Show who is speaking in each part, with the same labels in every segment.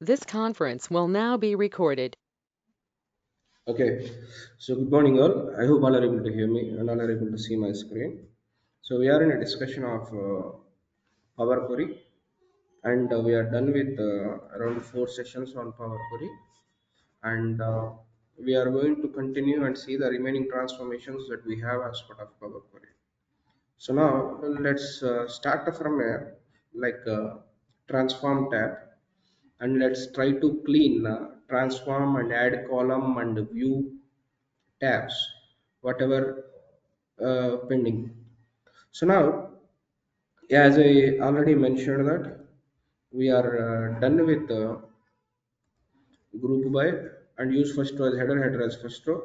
Speaker 1: This conference will now be recorded.
Speaker 2: Okay, so good morning all. I hope all are able to hear me and all are able to see my screen. So we are in a discussion of Power Query, and we are done with around 4 sessions on Power Query, and we are going to continue and see the remaining transformations that we have as part of Power Query. So now let's start from a transform tab, and let's try to clean transform and add column and view tabs, whatever pending. So now, as I already mentioned that we are done with group by and use first row as header as first row.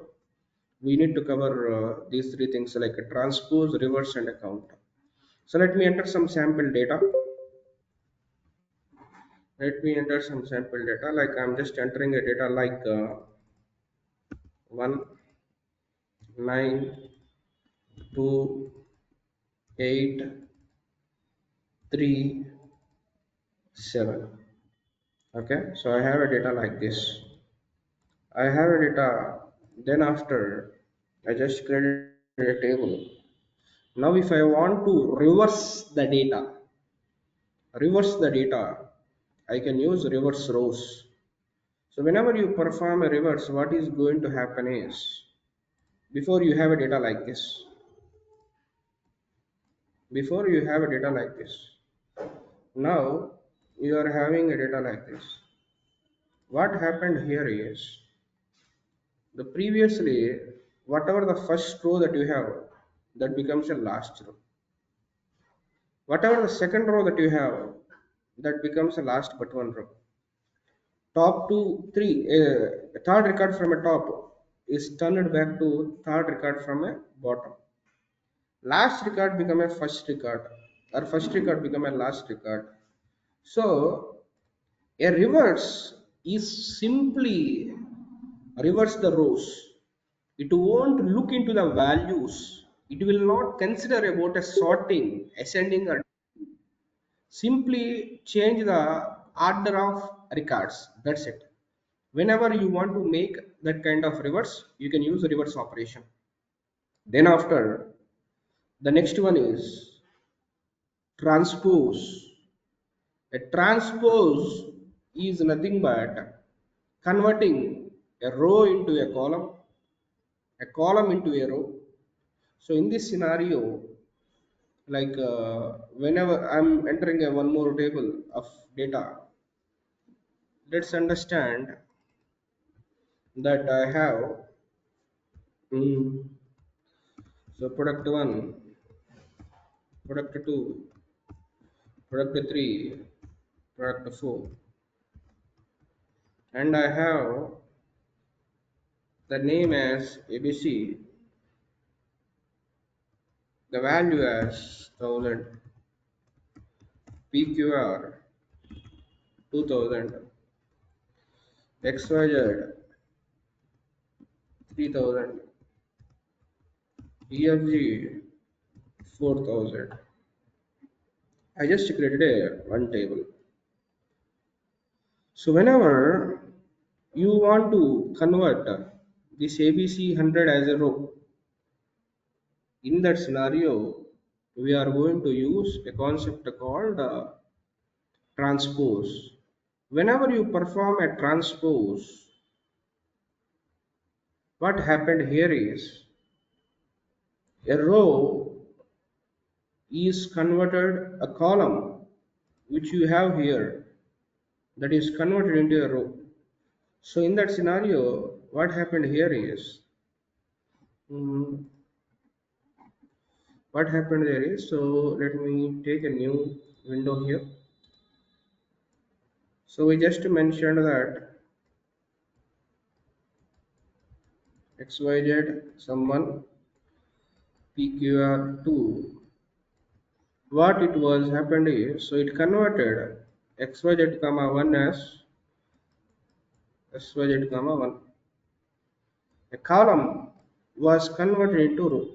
Speaker 2: We need to cover these three things like a transpose, reverse, and a count. So let me enter some sample data. Let me enter some sample data. Like I'm just entering a data like 1, 9, 2, 8, 3, 7. Okay, so I have a data like this. I have a data. Then after I just created a table. Now if I want to reverse the data, I can use reverse rows. So whenever you perform a reverse, what is going to happen is before you have a data like this, before you have a data like this, now you are having a data like this. What happened here is the previously whatever the first row that you have, that becomes a last row. Whatever the second row that you have, that becomes a last but one row. Top to three, third record from a top is turned back to third record from a bottom. Last record become a first record, or first record become a last record. So a reverse is simply reverse the rows. It won't look into the values. It will not consider about a sorting, ascending, or simply change the order of records. That's it. Whenever you want to make that kind of reverse, you can use the reverse operation. Then after, the next one is transpose. A transpose is nothing but converting a row into a column into a row. So in this scenario, whenever I'm entering a one more table of data, let's understand that I have mm, so product 1, product 2, product 3, product 4, and I have the name as ABC, the value as 1000, PQR 2000, XYZ 3000, EFG 4000. I just created a one table. So whenever you want to convert this ABC 100 as a row, in that scenario, we are going to use a concept called transpose. Whenever you perform a transpose, what happened here is a row is converted, a column which you have here, that is converted into a row. So in that scenario, what happened here is mm, what happened there is, so let me take a new window here. So we just mentioned that XYZ someone PQR2. What it was happened is, so it converted XYZ comma 1 as XYZ comma 1. A column was converted into row.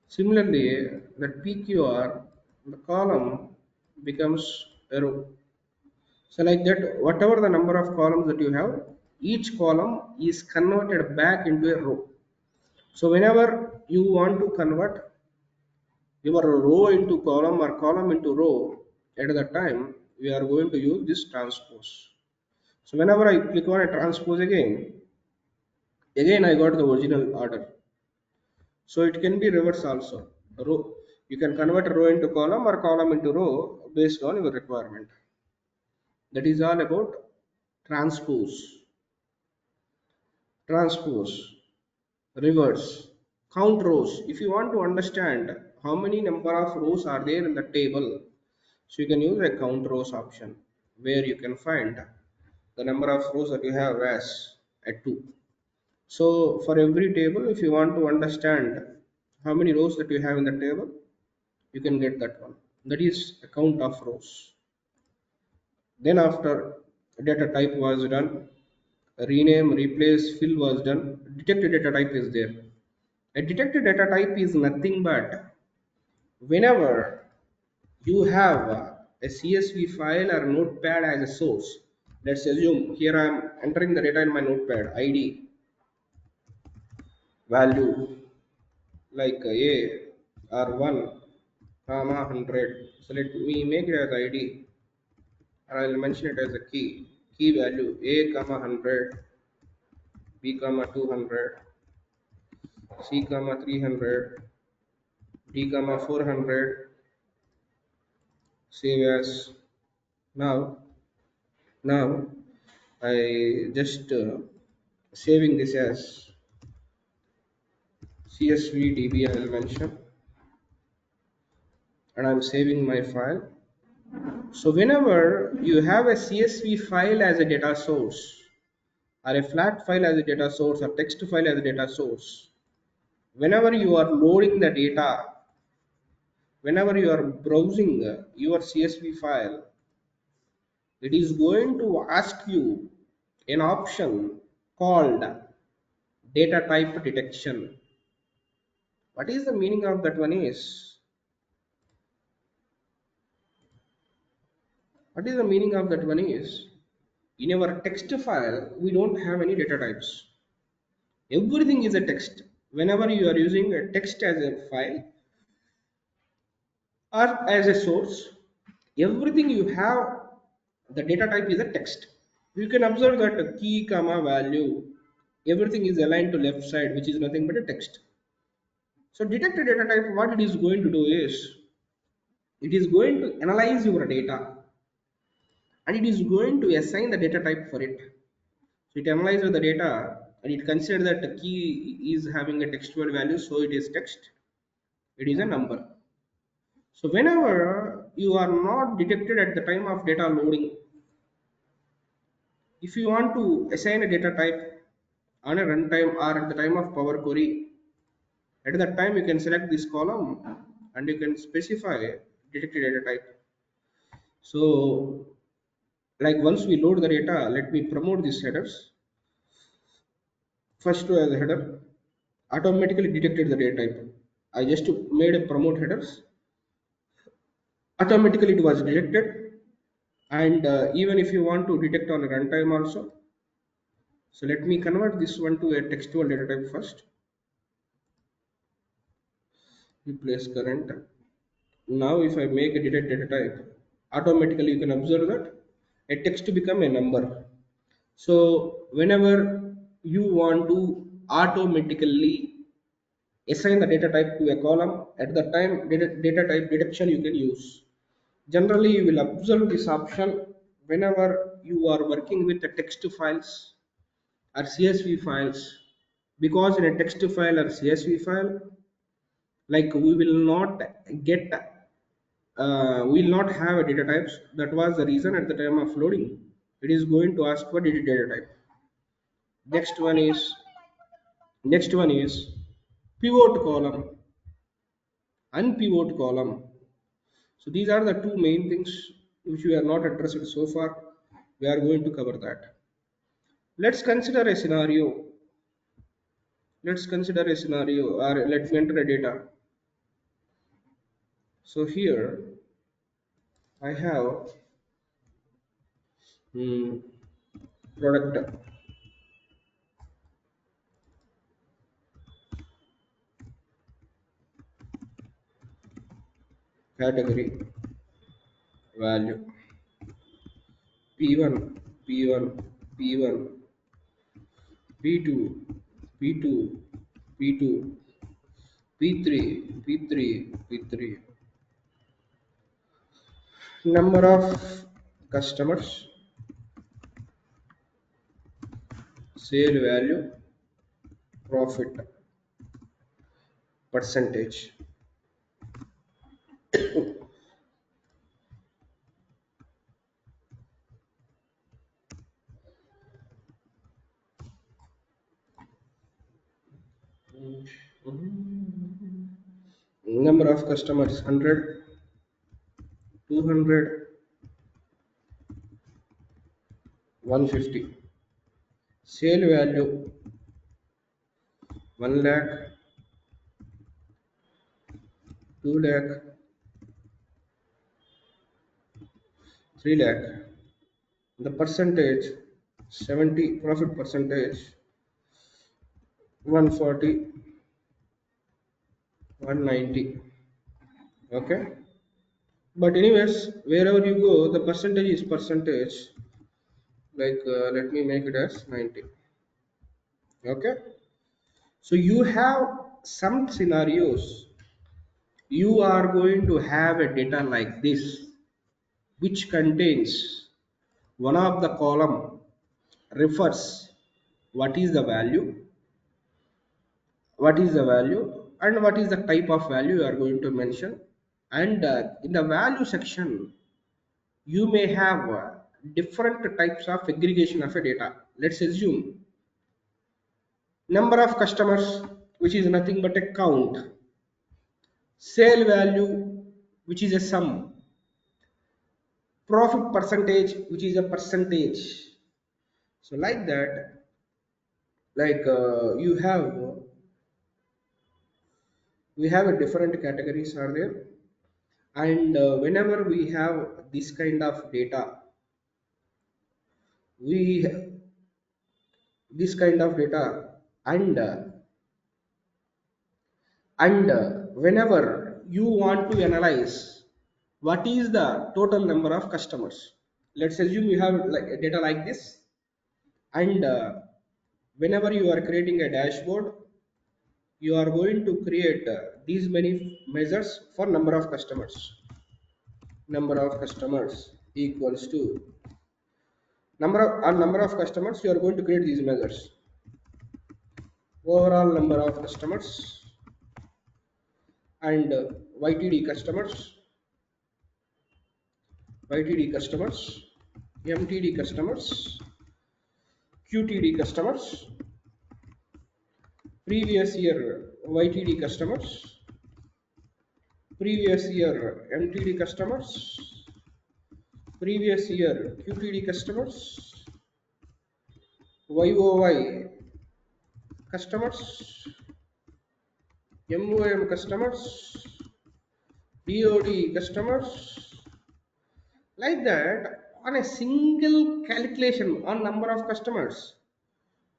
Speaker 2: Similarly, the PQR, the column becomes a row. So like that, whatever the number of columns that you have, each column is converted back into a row. So whenever you want to convert your row into column or column into row, at the time we are going to use this transpose. So whenever I click on a transpose again I got the original order. So it can be reverse also. Row, you can convert a row into column or column into row based on your requirement. That is all about transpose. Transpose, reverse, count rows. If you want to understand how many number of rows are there in the table, so you can use a count rows option, where you can find the number of rows that you have as at 2. So for every table, if you want to understand how many rows that you have in the table, you can get that one. That is a count of rows. Then after data type was done, rename, replace, fill was done, detected data type is there. A detected data type is nothing but whenever you have a CSV file or notepad as a source. Let's assume here I am entering the data in my notepad, ID, value like A or 1, comma 100. So let me make it as ID, or I'll mention it as a key value A comma 100, B comma 200, C comma 300, D comma 400, save as. Now now I just saving this as CSV I will mention, and I'm saving my file. So whenever you have a CSV file as a data source, or a flat file as a data source, or text file as a data source, whenever you are loading the data, whenever you are browsing your CSV file, it is going to ask you an option called data type detection. What is the meaning of that one is? What is the meaning of that one is? In our text file, we don't have any data types. Everything is a text. Whenever you are using a text as a file or as a source, everything you have, the data type is a text. You can observe that a key, comma, value, everything is aligned to left side, which is nothing but a text. So detected data type, what it is going to do is, it is going to analyze your data and it is going to assign the data type for it. So it analyzes the data and it considers that the key is having a textual value, so it is text, it is a number. So whenever you are not detected at the time of data loading, if you want to assign a data type on a runtime or at the time of Power Query, at that time you can select this column and you can specify detected data type. So like once we load the data, let me promote these headers. First row as a header, automatically detected the data type. I just made a promote headers, automatically it was detected. And even if you want to detect on a runtime also, so let me convert this one to a textual data type first. Replace current. Now if I make a detect data type, automatically you can observe that a text become a number. So whenever you want to automatically assign the data type to a column, at the time data type detection you can use. Generally you will observe this option whenever you are working with the text files or CSV files, because in a text file or CSV file, like we will not get we will not have a data types. That was the reason at the time of loading it is going to ask for data type. Next one is pivot column, unpivot column. So these are the two main things which we are not addressed so far. We are going to cover that. Let's consider a scenario. Let's consider a scenario, or let's enter a data. So here I have Hmm, product category value P1, P1, P1, P2, P2, P2, P3, P3, P3. Number of customers, sale value, profit percentage. Number of customers 100, 200, 150. Sale value 1 lakh, 2 lakh, 3 lakh. The percentage 70, profit percentage 140, 190. Okay. But anyways, wherever you go, the percentage is percentage. Like let me make it as 90. Okay. So you have some scenarios. You are going to have a data like this, which contains one of the column refers what is the value, what is the value, and what is the type of value you are going to mention. And in the value section, you may have different types of aggregation of a data. Let's assume number of customers, which is nothing but a count, sale value, which is a sum, profit percentage, which is a percentage. So like that, like we have a different categories are there. And whenever we have this kind of data, we this kind of data, and whenever you want to analyze what is the total number of customers, let's assume you have like a data like this. And whenever you are creating a dashboard, you are going to create these many measures for number of customers. Number of customers equals to number of customers. You are going to create these measures. Overall number of customers and YTD customers, YTD customers, MTD customers, QTD customers, previous year YTD customers, previous year MTD customers, previous year QTD customers, YOY customers, MOM customers, DOD customers. Like that, on a single calculation on number of customers,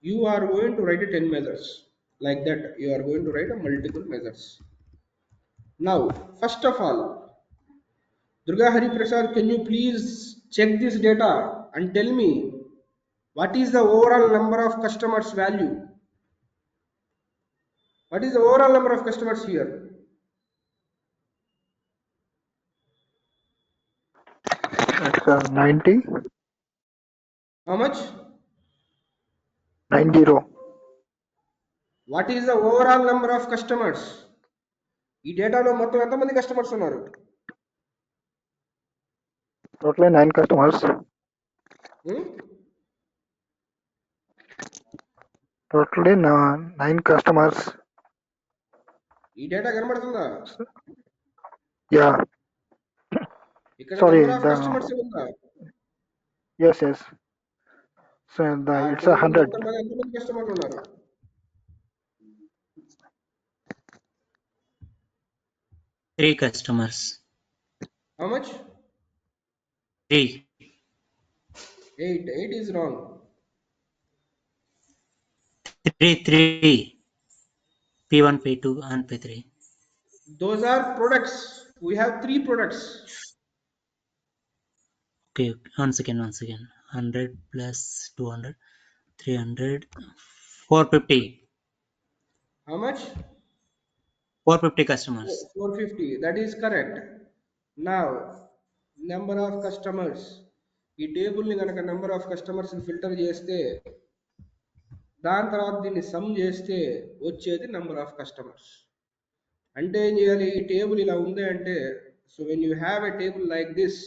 Speaker 2: you are going to write a 10 measures. Like that, you are going to write a multiple measures. Now, first of all, Durga Hari Prasad, can you please check this data and tell me what is the overall number of customers value? What is the overall number of customers here?
Speaker 3: It's 90,
Speaker 2: How much?
Speaker 3: 90.
Speaker 2: What is the overall number of customers? ఈ డేటాలో మొత్తం ఎంతమంది customers ఉన్నారు?
Speaker 3: Totally 9 customers.
Speaker 2: Hmm?
Speaker 3: Totally 9 customers.
Speaker 2: ఈ data కనబడుతుందా?
Speaker 3: Yeah.
Speaker 2: ఇక్కడ
Speaker 3: Sorry.
Speaker 2: Number of customers ఉందా?
Speaker 3: Yes. So
Speaker 2: ఆ
Speaker 3: it's
Speaker 2: టేబుల్
Speaker 3: 100.
Speaker 2: మొత్తం మీద ఎంతమంది కస్టమర్లు ఉన్నారు?
Speaker 4: 3 customers.
Speaker 2: How much?
Speaker 4: 3.
Speaker 2: Eight is wrong.
Speaker 4: 3. P1, P2, and P3.
Speaker 2: Those are products. We have three products.
Speaker 4: Okay, one second, 100 plus 200, 300, 450.
Speaker 2: How much?
Speaker 4: 450 customers.
Speaker 2: 450. That is correct. Now, number of customers. ఈ టేబుల్ని కనుక number of కస్టమర్స్ని filter చేస్తే దాని తర్వాత దీన్ని some చేస్తే వచ్చేది number of customers. అంటే ఏం చేయాలి? ఈ టేబుల్ ఇలా ఉంది అంటే, so when you have a table like this,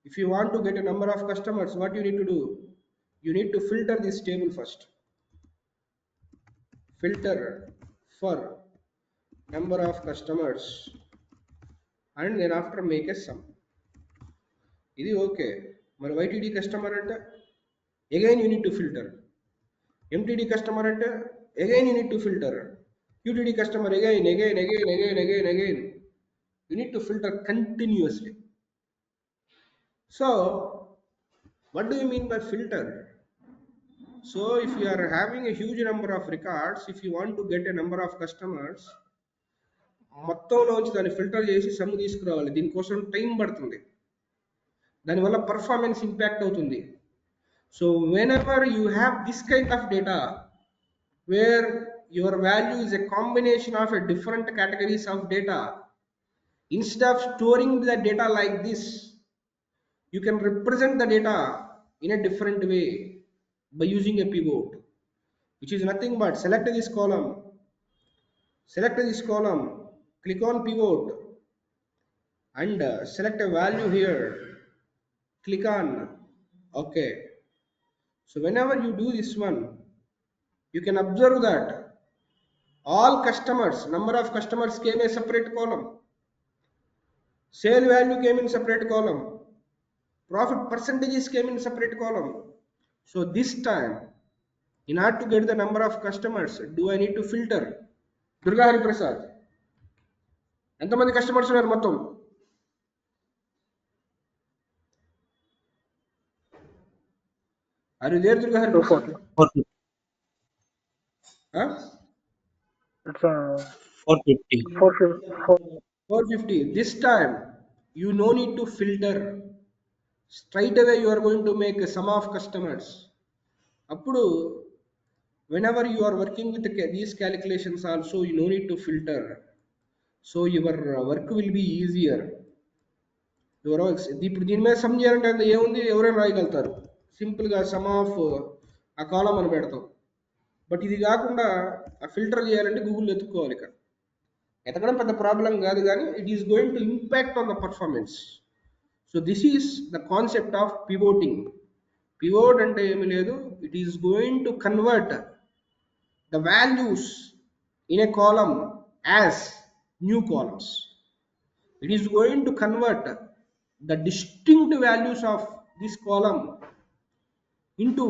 Speaker 2: if you want to get a number of customers, what you need to do? You need to filter this table first. Filter for number of customers and then after make a sum. ఇది okay. మరి YTD customer అంటే again you need to filter. MTD customer అంటే again you need to filter. QTD customer again again again again again again you need to filter continuously. So what do you mean by filter? So if you are having a huge number of records, if you want to get a number of customers, మొత్తంలోంచి దాన్ని filter చేసి sum తీసుకురావాలి. దీనికోసం time పడుతుంది, దానివల్ల performance impact అవుతుంది. So whenever you have this kind of data where your value is a combination of a different categories of data, instead of storing the data like this, you can represent the data in a different way by using a pivot, which is nothing but select this column, click on pivot and select a value here, click on okay. So whenever you do this one, you can observe that all customers, number of customers came in a separate column, sale value came in separate column, profit percentages came in separate column. So this time, in order to get the number of customers, do I need to filter? Durga Hari Prasad, ఎంతమంది customers ఉన్నారు మొత్తం? Are you there, Durga Hari Prasad?
Speaker 3: 240.
Speaker 4: 450.
Speaker 2: Huh?
Speaker 3: It's
Speaker 4: 450.
Speaker 3: 450.
Speaker 2: 450. This time, you no need to filter. Straight away, you are going to make a sum of customers. Appudu, whenever you are working with these calculations also, you no need to filter. So your work will be easier. ఇప్పుడు దీని మీద some చేయాలంటే అది ఏముంది, ఎవరైనా రాయగలుగుతారు. సింపుల్గా some of ఆ కాలం అని పెడతాం. బట్ ఇది కాకుండా ఆ ఫిల్టర్ చేయాలంటే గూగుల్ ఎత్తుక్కోవాలి. ఇక్కడ ఎతకడం పెద్ద ప్రాబ్లం కాదు, కానీ it is going to impact on the performance. So this is the concept of pivoting. Pivot అంటే ఏమి లేదు, it is going to convert the values in a column as new columns. It is going to convert the distinct values of this column into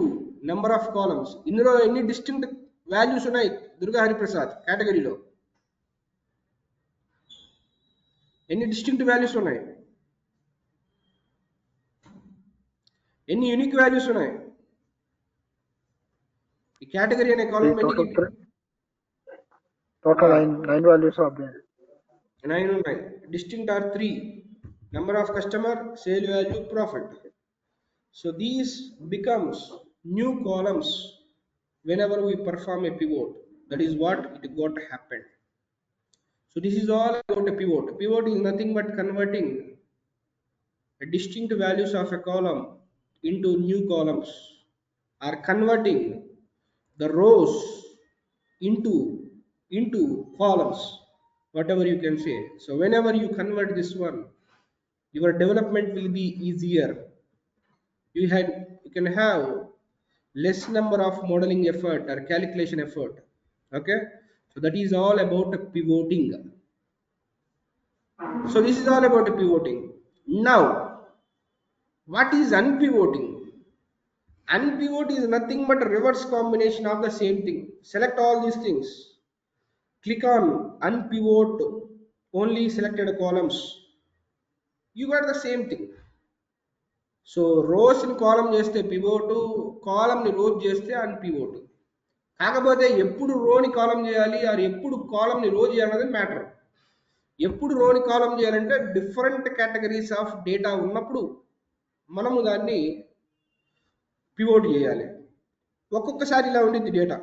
Speaker 2: number of columns. ఇందులో ఎన్ని distinct values ఉన్నాయి దుర్గా హరిప్రసాద్ కేటగిరీలో? ఎన్ని distinct values ఉన్నాయి? ఎన్ని unique values ఉన్నాయి ఈ category అనే కాలం?
Speaker 3: Total nine values are there.
Speaker 2: 9 ఉన్నాయి. Distinct are 3: number of customer, sale value, profit. So these becomes new columns whenever we perform a pivot. That is what it got happened. So this is all about a pivot. Pivot is nothing but converting the distinct values of a column into new columns, or converting the rows into columns, whatever you can say. So whenever you convert this one, your development will be easier. You can have less number of modeling effort or calculation effort. Okay, so that is all about pivoting. So this is all about pivoting. Now, what is unpivoting? Unpivot is nothing but a reverse combination of the same thing. Select all these things, click on unpivot only selected columns, you got the same thing. So రోస్ని column చేస్తే pivot, కాలంని rows చేస్తే unpivot. కాకపోతే ఎప్పుడు రోని కాలం చేయాలి are ఎప్పుడు కాలంని రో చేయాలనేది మ్యాటర్. ఎప్పుడు రోని కాలం చేయాలంటే డిఫరెంట్ కేటగిరీస్ ఆఫ్ డేటా ఉన్నప్పుడు మనము దాన్ని పివోట్ చేయాలి. ఒక్కొక్కసారి ఇలా ఉండింది డేటా.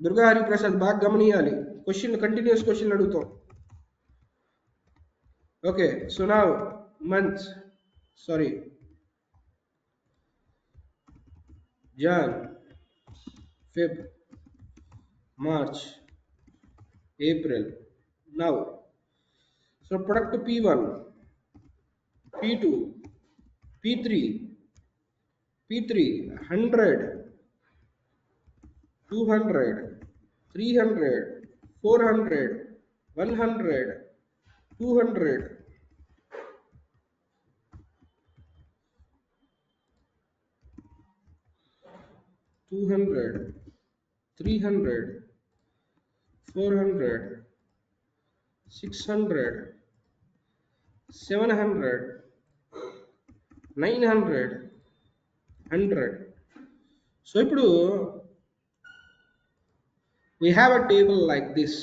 Speaker 2: దుర్గా హరిప్రసాద్ బాగా గమనియాలి, క్వశ్చన్ కంటిన్యూస్ క్వశ్చన్ అడుగుతాం. Okay, so now months, sorry, Jan, Feb, March, April. Now so product P1, P2, P3, P3 100, 200, 300, 400, 100, 200, 200, 300, 400, 600, 700, 900, 100. So ఇప్పుడు we have a table like this,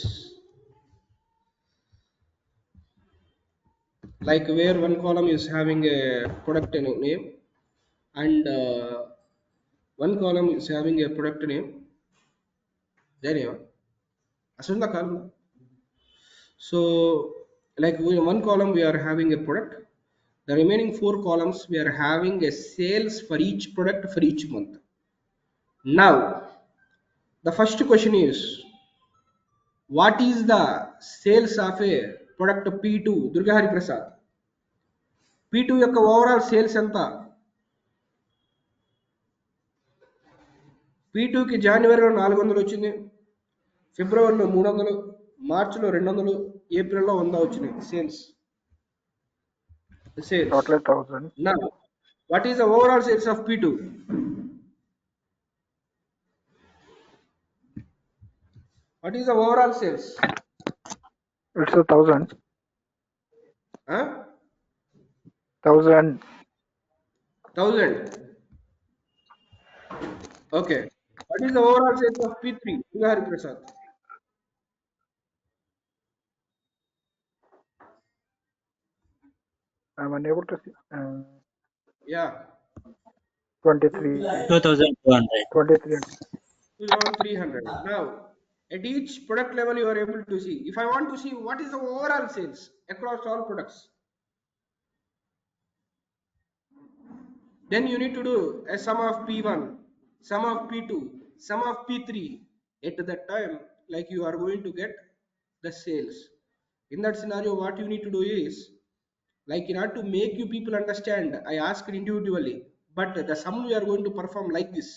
Speaker 2: like where one column is having a product name and one column is having a product name. There you are. Asunda column. So like one column we are having a product, the remaining 4 columns we are having a sales for each product for each month. Now the first question is, what is the sales of a product P2? Durga Hari Prasad, P2 యొక్క overall sales ఎంత? P2కి జనవరిలో 400 వచ్చింది, ఫిబ్రవరిలో 300, మార్చిలో 200, ఏప్రిల్లో 100 వచ్చినాయి sales.
Speaker 3: Total 1000.
Speaker 2: Now what is the overall sales of P2? What is the overall sales?
Speaker 3: It's 1000.
Speaker 2: Huh?
Speaker 3: 1000.
Speaker 2: 1000. Okay. What is the overall sales of P3? Durga Hari Prasad.
Speaker 3: I'm unable to see.
Speaker 2: Yeah.
Speaker 3: 23.
Speaker 4: 2200.
Speaker 3: 23.
Speaker 2: 2300. Now at each product level you are able to see. If I want to see what is the overall sales across all products, then you need to do a sum of P1, sum of P2, sum of P3. At that time, like, you are going to get the sales. In that scenario, what you need to do is, like, in order to make you people understand, I asked individually, but the sum we are going to perform like this: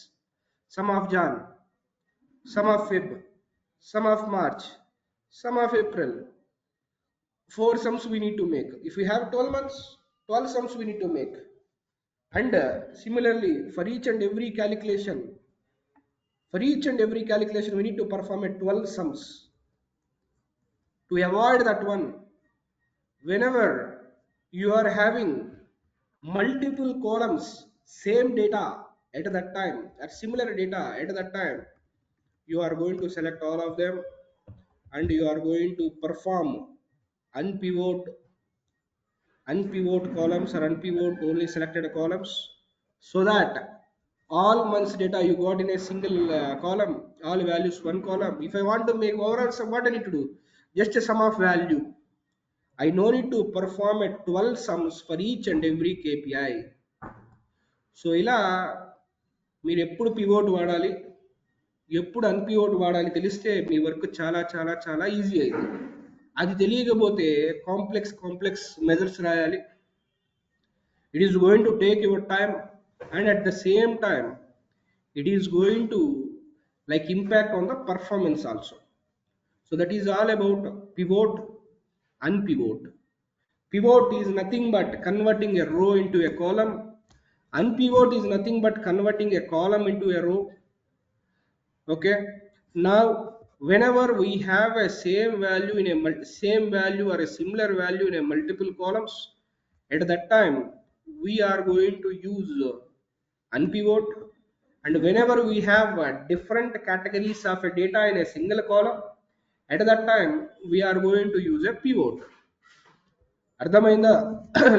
Speaker 2: sum of Jan, sum of Feb, sum of March, sum of April. 4 sums we need to make. If we have 12 months, 12 sums we need to make. And similarly, for each and every calculation, we need to perform a 12 sums. To avoid that one, whenever you are having multiple columns, same data at that time, or similar data at that time, you are going to select all of them and you are going to perform unpivot columns or unpivot only selected columns, so that all months data you got in a single column, all values one column. If I want to make overall sum, what I need to do? Just a sum of value. I no need to perform a 12 sums for each and every KPI. So ఇలా మీరు ఎప్పుడు pivot వాడాలి, ఎప్పుడు unpivot వాడాలి తెలిస్తే మీ work చాలా చాలా చాలా ఈజీ అయింది. అది తెలియకపోతే కాంప్లెక్స్ మెజర్స్ రాయాలి. It is going to take your time, and at the same time it is going to like impact on the performance also. So that is all about pivot, unpivot. Pivot is nothing but converting a row into a column. Unpivot is nothing but converting a column into a row. Okay, now whenever we have a same value or a similar value in a multiple columns, At that time we are going to use unpivot, and whenever we have different categories of data in a single column, at that time we are going to use a pivot. అర్థమైందా?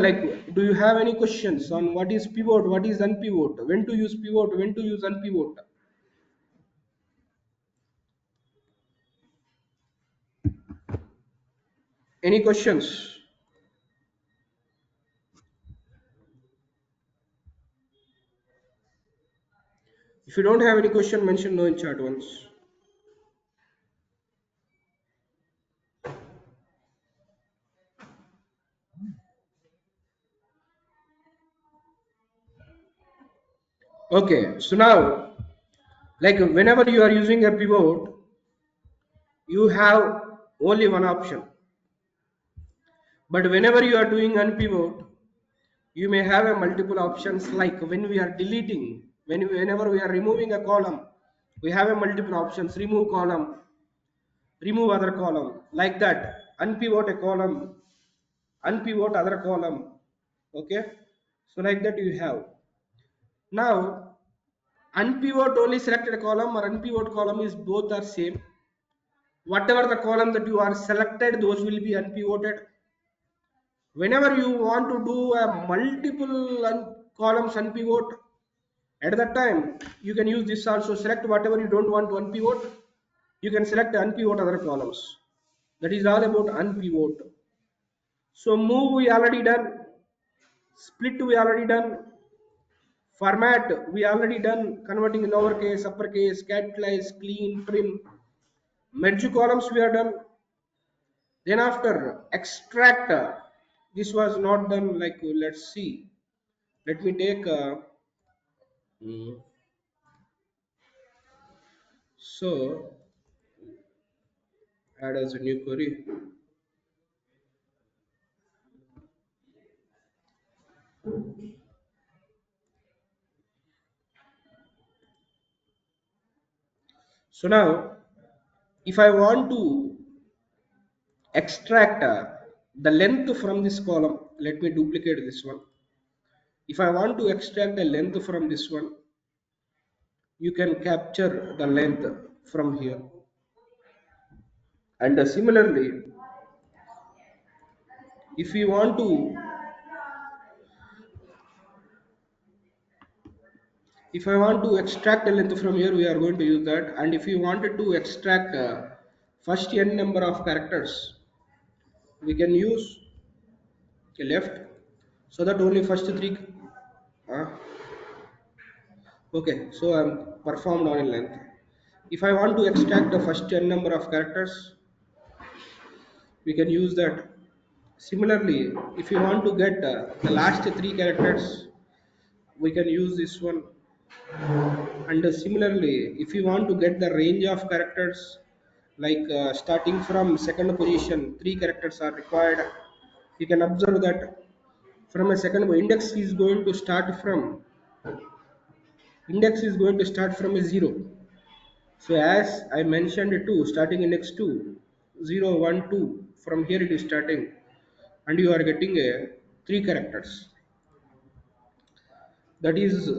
Speaker 2: Like, do you have any questions on what is pivot, what is unpivot, when to use pivot, when to use unpivot? Any questions? If you don't have any question, mention no in chat once. Okay, so now, like whenever you are using a pivot, you have only one option. But whenever you are doing unpivot, you may have a multiple options. Like when we are deleting, whenever we are removing a column, we have a multiple options: remove column, remove other column, like that. Unpivot a column, unpivot other column. Okay, so like that you have. Now unpivot only selected column or unpivot column is both are same. Whatever the column that you are selected, those will be unpivoted. Whenever you want to do a multiple columns unpivot, at that time you can use this also. Select whatever you don't want to unpivot, you can select unpivot other columns. That is all about unpivot. So move we already done, split we already done, format we already done, converting lowercase, uppercase, capitalize, clean, trim, merge columns we are done. Then after extract, this was not done. Like, let's see, let me take mm, so add as a new query. So now if I want to extract the length from this column, let me duplicate this one. If I want to extract the length from this one, you can capture the length from here. And similarly, if we want to, if I want to extract the length from here, we are going to use that. And if you wanted to extract first n number of characters, we can use left, so that only first three. Uh, okay, so I'm performed on a length. If I want to extract the first n number of characters, we can use that. Similarly, if you want to get the last three characters, we can use this one. And similarly, if you want to get the range of characters, like starting from second position, three characters are required. You can observe that from a second index is going to start from a 0. So as I mentioned, 2 starting index 2, 0, 1, 2, from here it is starting, and you are getting a 3 characters. That is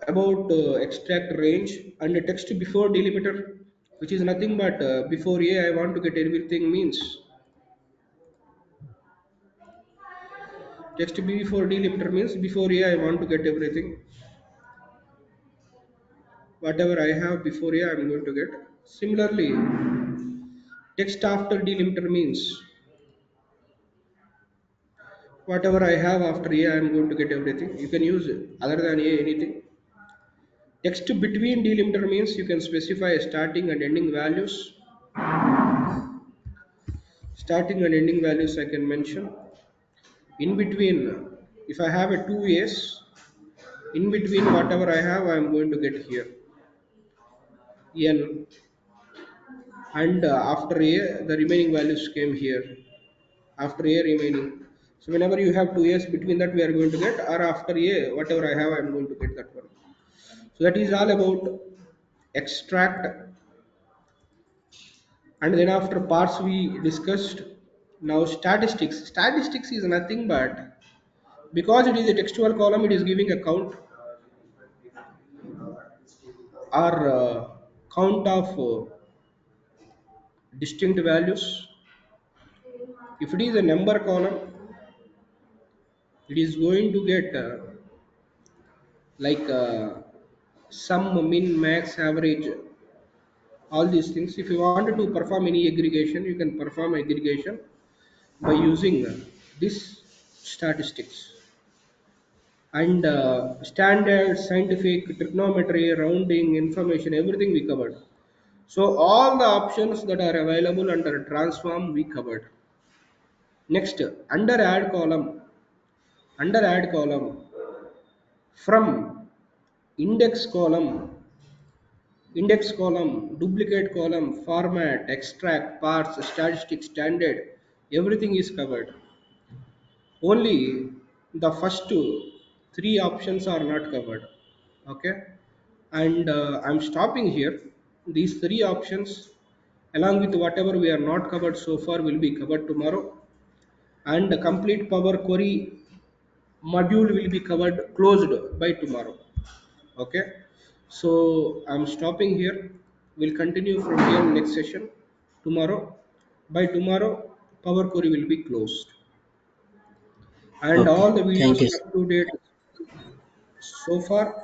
Speaker 2: about extract range. And the text before delimiter, which is nothing but before a I want to get everything means text before delimiter means before a I want to get everything. Whatever I have before a I am going to get. Similarly, text after delimiter means whatever I have after a I am going to get everything. You can use other than a anything. Text between delimiter means you can specify starting and ending values. Starting and ending values I can mention. In between, if I have a 2 a's, in between whatever I have I am going to get here n, and after a the remaining values came here, after a remaining. So whenever you have 2 a's, between that we are going to get, or after a whatever I have I am going to get that one. So that is all about extract. And then after parts we discussed. Now statistics is nothing but Because it is a textual column, it is giving a count or count of distinct values. If it is a number column, it is going to get like sum, min, max, average, all these things. If you wanted to perform any aggregation, you can perform aggregation by using this statistics and standard scientific trigonometry, rounding, information, everything we covered. So all the options that are available under transform we covered. Next, under add column from index column, duplicate column, format, extract, parts, statistics, standard, everything is covered. Only the first three options are not covered. Okay, and I'm stopping here. These three options, along with whatever we are not covered so far, will be covered tomorrow. And the complete power query module will be covered closed by tomorrow. Okay, so I'm stopping here. We'll continue from here next session tomorrow. By tomorrow, power query will be closed, and all
Speaker 4: Okay.
Speaker 2: the
Speaker 4: Thank
Speaker 2: videos
Speaker 4: you.
Speaker 2: up to date so far